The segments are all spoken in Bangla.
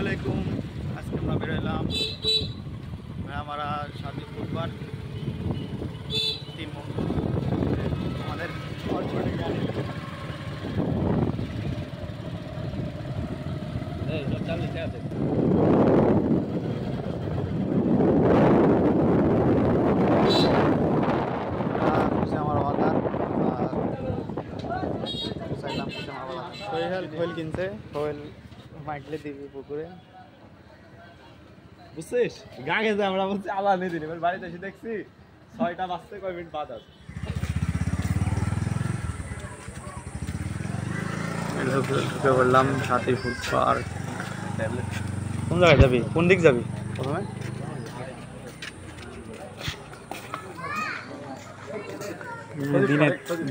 আলাইকুম। আজকে আমরা বেরোলাম ভাই আমরা শাদি ফুটবার 3 বন্ধু আমাদের গাড়ি খোল কিনছে খোল মাইকলে দিবি পুকুরে বুঝছিস গা গেছে আমরা বলছি আবার নেই দিন এবার বাড়িতে এসে দেখছি 6টা বাজতে কয় মিনিট বাদ আছে ঢুকে বললাম সাথী ফুড পার্ক। কোন জায়গায় যাবি কোন দিক যাবি প্রথমে?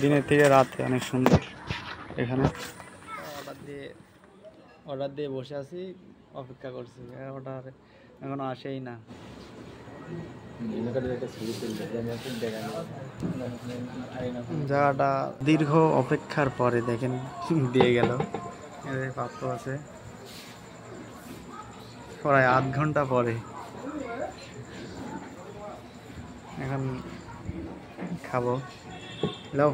দিনের থেকে রাতে অনেক সুন্দর এখানে। অর্ডার দিয়ে বসে আছি অপেক্ষা করছি অর্ডার এখনো আসেই না। জায়গাটা দীর্ঘ অপেক্ষার পরে দেখেন দিয়ে গেল পাত্র আছে প্রায় আধ ঘন্টা পরে এখন খাবো। হ্যালো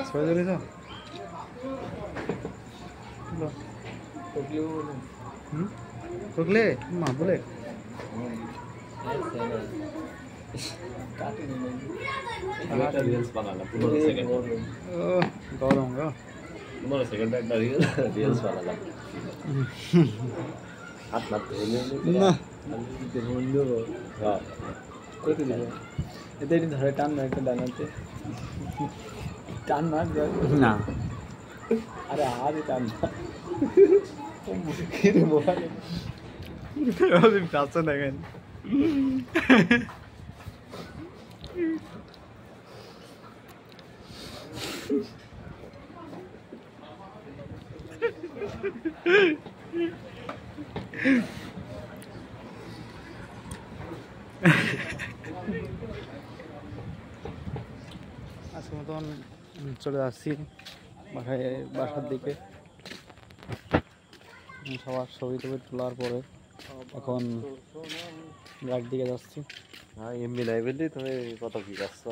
ছবি তুলিস? মা বলে গরম গো ধরে টান না একটা ডানাতে টান মার না আরে আরে টান দেখেন আজকের মতন চলে আসছি বাসার দিকে। সবার ছবি টবি তোলার পরে এখন গাড়ির দিকে যাচ্ছি। এমবি নাই বললি তুমি কত কি যাচ্ছ?